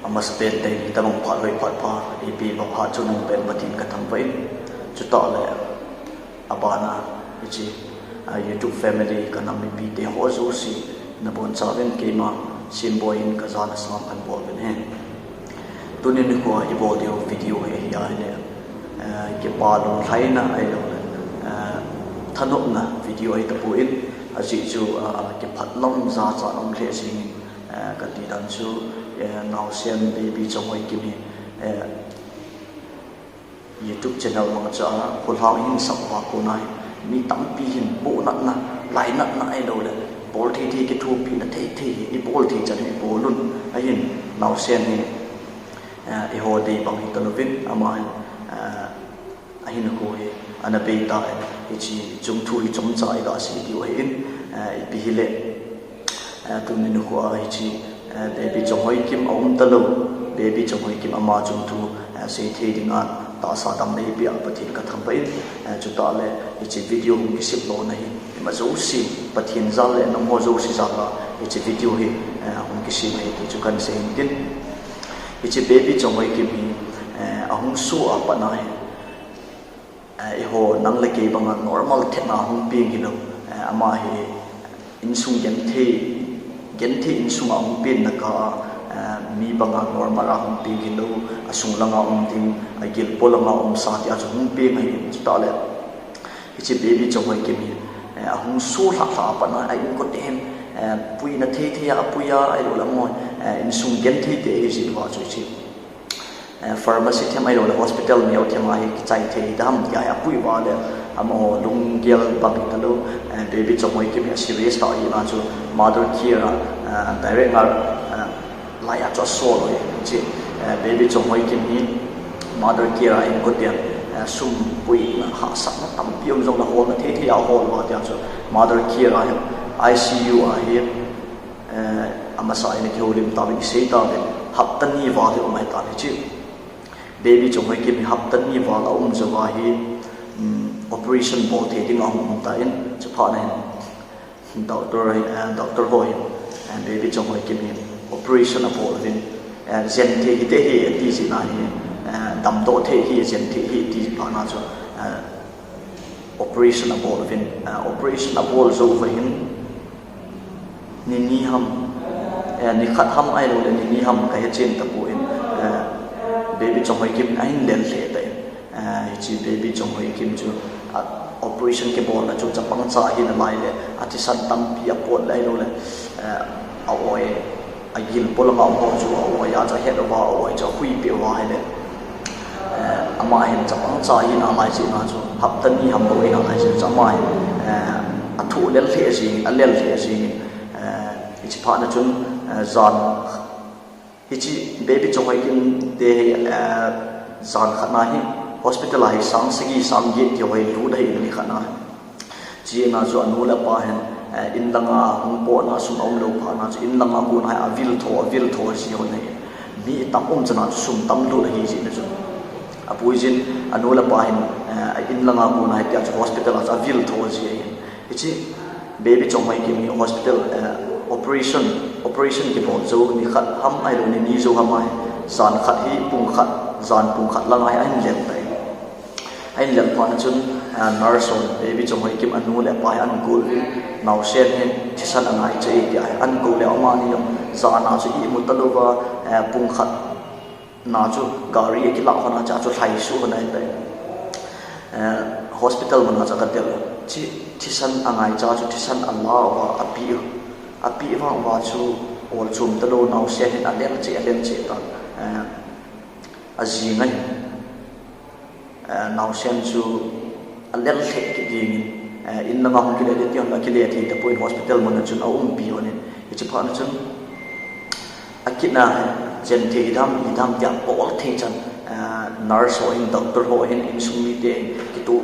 amas pen te ni tamang phat loi phat pha ipi ba pha chunung pen batin ka thang vai chu ta le abana ichi YouTube family kana mi bi te ho zo si na bon chaven ke ma symbol in ka zana sam kan bol ben he tunin ni ko i audio video he ya ne ke pa lo thaina ai lo thanok na video ai ta pu in aji chu ke phatlom za cha om le sing ka ti dan chu Naosen Baby Chonghoikim YouTube channel ma cha ko hang in sak wa ko nai mi tam pi hin bo na lai na ai lo le bol thi ke thu pi na the i bol thi chan i bolun ai hin Naosen ni e ho dei bang hi talovin ama ai hin ko he ana pe ta e chi chung thu hi chom cha i ga si di wa in i pi hi le tu ni ko ai chi Baby Chonghoikim om talo Baby Chonghoikim ama chung thu se the dinga ta sa dam nei bia pathin ka thang pai chu ta le ichi video hum ki sip lo na hi ma zo si pathin zal le nam ho zo si za la ichi video hi hum ki si mai ki chu kan se tin ichi Baby Chonghoikim hi ahung su apa na hi e ho nang le ke bang normal the na hum pi gi lo ama hi insung yan the insung hum pin na ka mi banga normal hum pi gi lo asung langa ting agil polanga sa ti a hum pi mai ta le ichi Baby Chonghoikim hi ahung su la pa na ai ko ten pui na the ya puya ai lo la mo insung gen the te e ji wa chu chi pharmacy them ai lo la hospital mi au them ai ki chai the dam ya pui wa le amo lung gel bang ta lo Baby Chonghoikim hi serious ta i na chu mother care direct ngar la ya cho so lo chi Baby Chonghoikim hi mother care ai ko ten sum pui na ha sak na tam piom jong na hol na the ya hol wa ta chu mother care ai ICU ai amasa ina ke holim ta bi sei ta be haptan ni wa de mai ta chi Baby Chonghoikim hi haptan ni wa la jawa hi operation bo the ding ang ta in chu pha na doctor hoi and Baby Chonghoikim hi operation abo in zen the hi te hi ti si na hi Adamdoh the hi zen the hi ti pa na chu operation abo in operation abo zo va hin ni ham ni khat ham ai lo ni ham ka he chen ta pu in Baby Chonghoikim ai len le ta chi Baby Chonghoikim chu operation ke bol na chu chapang cha hi na mai le ati san tam pi a pot lai lo le awoi agil polama ho chu awoi ya cha het wa awoi cha hui pi wa hai le ama hin chapang cha hi na mai chi na chu haptan ni ham bo ina lai chu cha mai athu lel the ji alel the ji ichi pha na chun zan ichi Baby Chonghoikim de zan khana hi hospital ai sang sigi sam ye ke wai lu dai ni khana ji na zo anu la pa hen in langa hung po na sum om lo pha na in langa bu na avil tho ji ho nei mi tam chana sum tam lu hi ji na zo apui jin anu la pa hen in langa bu na ya hospital as avil tho ji ichi Baby Chonghoikim ni hospital operation ke bon zo ni khat ham ai lo ni zo hamai san khat hi pung khat zan pung khat langai ai lem tai ai lem pa na chun nurse on Baby Chonghoikim anu le pa an gul Naosen he thisan angai chei ti ai an ko le ama ni za na chu i mutalova pung khat na chu gari ki la khona cha chu thai su na tai hospital mana cha ka tel chi thisan angai cha chu thisan Allah wa api wa chu ol chum talo Naosen he alem che ta aji ngai Naosen chu alel the ki ding in lama hong ki le tion la ki le thi ta point hospital mon chun au pi onin ichi pha na chun akina jen the idam ya pol the chan nurse ho in doctor ho in sumi te ki thu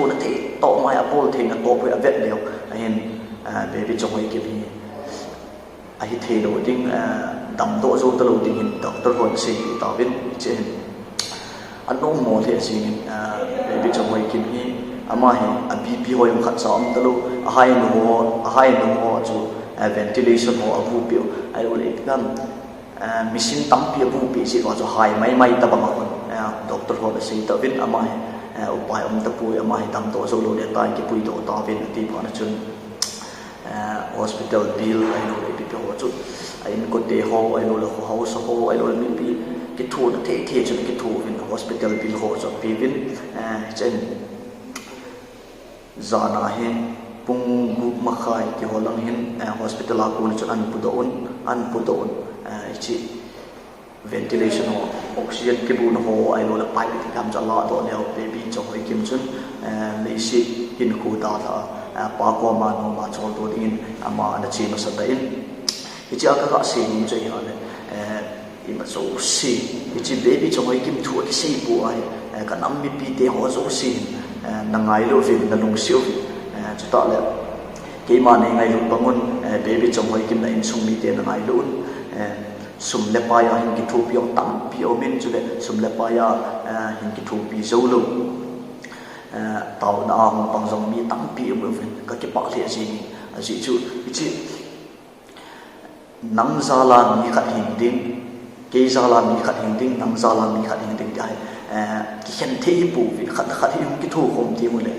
na the to mai a pol the na to phe avet leo in Baby Chonghoikim hi ai the lo ding Adamdoh zo ta lo ding in doctor ho se ta vin che anong mo the sing Baby Chonghoikim hi ama hi a BP ho yum khat sa am ta lo a hai no ho chu ventilation ho abu pio ai lo le kan machine tampi bu pi si wa zo hai mai ta bang kon doctor ho da sei ta vin ama upai tapoi ama Adamdoh zo lo le tai ki pui do ta vin ti pa na chun hospital bill ai lo le pi ho chu ai ko de ho ai lo ho house ho ai lo mi pi ki thu na the chu ki thu vin hospital bill ho zo pi vin chen zana he pung gu makhai ki holang hin hospital a ko na chun an pu do chi ventilation ho oxygen ki bu na ho ai lo la pai ti kam cha la do ne Baby Chonghoikim chun le si hin ku ta tha pa ko ma no ma chol do din ama na chi ma sa ta in chi aka se ni chei ha le i ma so si chi Baby Chonghoikim thu ki sei bu ai ka nam mi pi te ho so si na ngai lo vin na lung siu chu ta le ke ma ne ngai lu bangun Baby Chonghoikim na in sung mi te na ngai lu sum le pa ya hin ki thu pi tam pi o min chu le sum le pa ya hin ki thu pi zo lo tàu na hong pang zong mi tam pi mo vin ka ki pa le ji chu chi nang za la mi khat hin ding ke za la mi khat hin ding nang za la mi khat hin ding dai ki khen the pu vin khat hi ki thu khom ti mo le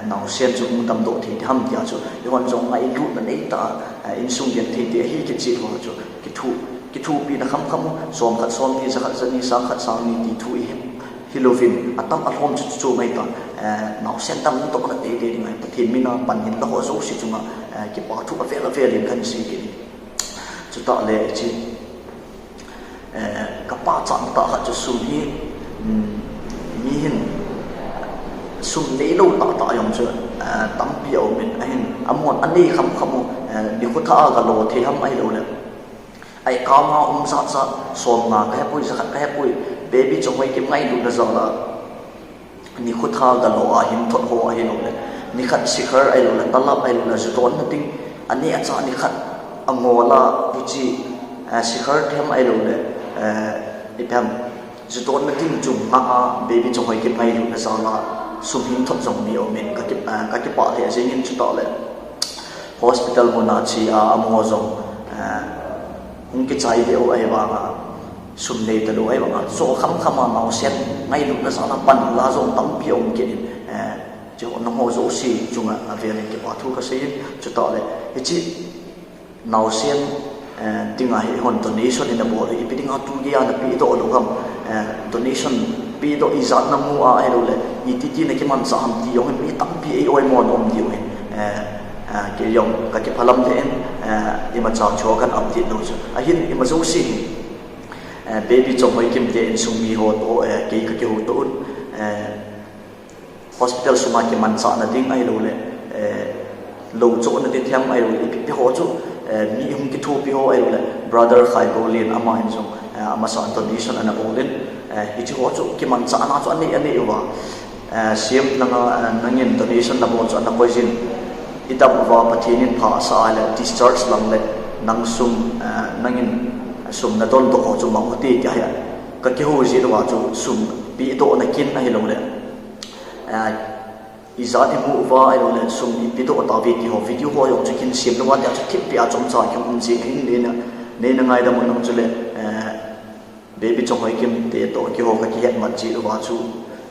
Naosen chu Adamdoh thi ham dia chu yon zong ngai lu na nei ta in sung gen thi te hi ki chi ho chu ki thu pi na kham som khat som ni za khat zani sang khat sang ni ti thu hi lovin atam a hom chu mai ta Naosen tam to na te ngai pathin mi na pan hin la ho zo si chunga ki pa thu a ve lin kan si ki chu ta le chi ka pa chang ta kha chu sum hi mi hin sum nei lo ta yong chu tam pi au min ahin amon ani kham ni ko tha ga lo the ham ai lo le ai ka ma sa som na ka pui sa ka pui Baby Chonghoikim ngai lu na za la ni ko tha ga lo a him thot ho a hi lo le ni khat sikhar ai lo la talap ai lo la zuton na ting ani acha ni khat angola puchi sikhar them ai lo le ipam zuton na ting chung ma Baby Chonghoikim ngai lu na za la sum him thot jong ni o min ka ki pa le je nin chu ta le hospital mo na chi amo zong ki chai de o ai wa sum nei ta lo ai wa so kham ma Naosen ngai lu na sa na pan la zong tam pi ong ki jo no ho zo si chunga a ve le ki pa thu ka sei chu ta le chi Naosen tinga hi hon donation in a bo i pi dinga tu ge ya na pi do lo gam donation pi do izat na mu a ai lo le i ti na ki man sa ham ti yong mi tam pi ai oi mon om di we ke yong ka ki phalam de i ma chang cho kan am ti no chu a hin i ma zo si Baby Chonghoikim de in sung mi ho to ke ka ki ho to hospital suma ki man sa na ding ai lo le lo cho na ti thiam ai lo i pi ho chu mi hum ki thu pi ho ai lo le brother khai bolin ama hin sung ama sa donation ana bolin hi chu ho chu ki man sa na chu ani wa siam na nangin donation na bo chu na poison idam wa pathinin pha sa ala discharge lang le nang sum nangin sum na don do ho chu mang ti ka ya ka ki ho ji wa chu sum pi do na kin ai lo le izat mu wa ai lo le sum pi do ta vi ki ho video ho yong chu kin sim lo wa ta chu tip pi a chom cha kyung ji hin ne na ngai da mo nong chu le Baby Chonghoikim te to ki ho ka ki het man chi lo wa chu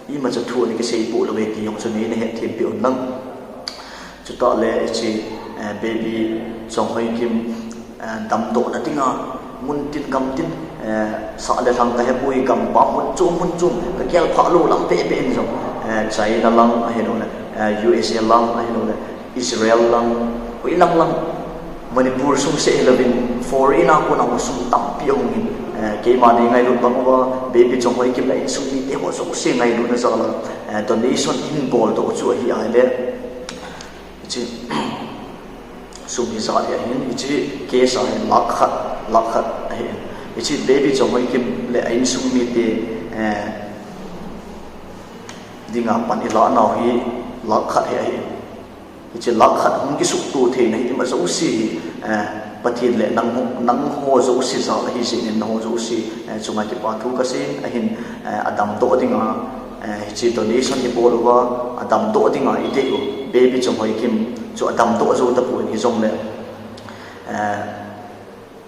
i ma chu thu ni ki sei pu lo ve ki yong chu ni ne het thim pi on nang chu ta le chi Baby Chonghoikim Adamdoh na tinga mun tin kam tin sa le thang ka he pui kam pa mun chum ka kel pha lo lam pe en zo China lang a he no le USA lang a he no le Israel lang oi lang Manipur sung se lovin foreign ko na sung tam pi ong in ke ma ne ngai lu bang wa Baby Chonghoikim lai sung ni te ho so se ngai lu na za la donation in bol to chu hi ai le chi sum hi za ya hin chi ke sa hin lakhat ai chi Baby Chonghoikim le ain sung ni te dinga pan hi la na hi lakhat ai chi lakhat hum ki suk tu the nei ma zo si pathin le nang ho zo si za hi sin in ho zo si chuma ki pa thu ka sin a hin Adamdoh dinga chi donation ni bol wa Adamdoh dinga i te ko Baby Chonghoikim chu Adamdoh zo ta pu ni zong le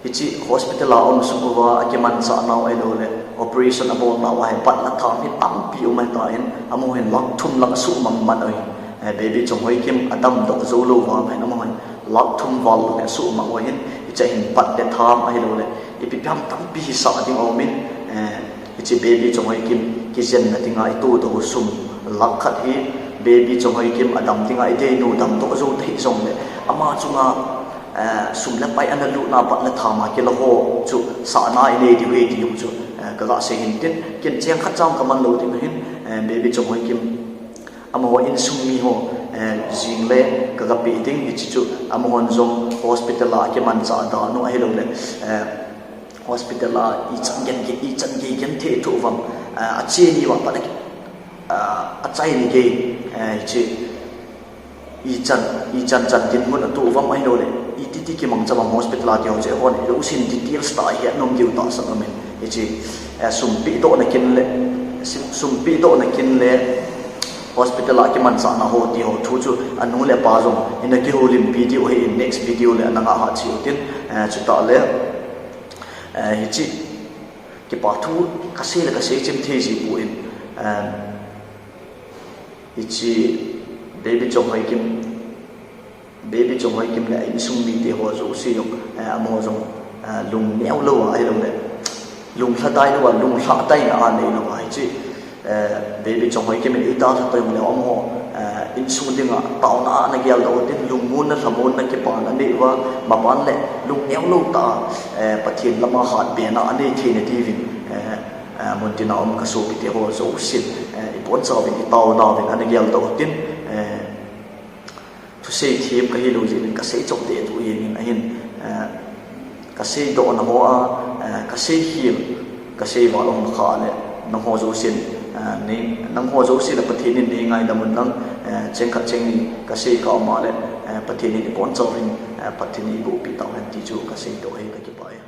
hichi hospital om suwa akiman sa naw ai lo le operation abol na wa pat la thang hi tam pi umai ta in amo hen lak thum lang su mang man oi Baby Chonghoikim Adamdoh zo lo wa mai amo hen lak thum wal le su mang oi hin hicha hin pat de tham ai lo le ipi pam tam pi hi sa ding omin hichi Baby Chonghoikim ki jen na tinga I tu do sum lak khat hi Baby Chonghoikim Adam tinga I de nu dam to zo thei zong le ama chunga sum la pai ana lu na pat la thama ke la ho chu sa na ine di we di chu ka ga se hin tin ken cheng khat chang ka man lo ti hin Baby Chonghoikim amo in sum mi ho jing le ka ga pi ding hi chu amo hon zong hospital la ke man cha da no ai lo le hospital la I chang gen the thu wam a che ni wa pa a chai ni ge chi I chan tin mun tu wam ai lo le ti ki mang chama hospital la tyo che hon lo sin details ta hi nom diu ta sa men chi sum pi do na kin le hospital la ki man sa na ho ti ho thu chu anu le pa zong in ki ho lim video he next video le na ha chi tin chu ta le hi chi ki pa thu ka se chim the ji bu in hi chi Baby Chonghoikim le in sum mi te ho zo si yo amo zong lung neo lo ai lo le lung tha dai lo lung tha dai na nei lo ai chi Baby Chonghoikim I ta tha tai le amo in sum dinga taw na na gyal do tin lung mun na thamon na ke pa na ne wa ma ban le lung neo lo ta pathin lama hat be na ane the ne ti vin mon tin om ka so pi te ho zo sin I pon chaw vin I taw na vin ane gyal do tin thu sei thiam ka hi lo jin ka sei chok de tu yin a hin ka sei do na ho a ka sei him ka sei wa long kha le nang ho zo sin ni nang ho zo sin pathin ni ngai da mun nang cheng kha cheng ni ka sei ka ma le pathin ni pon chaw rin pathin ni bu pi taw han ti chu ka sei do he ka ki pa ya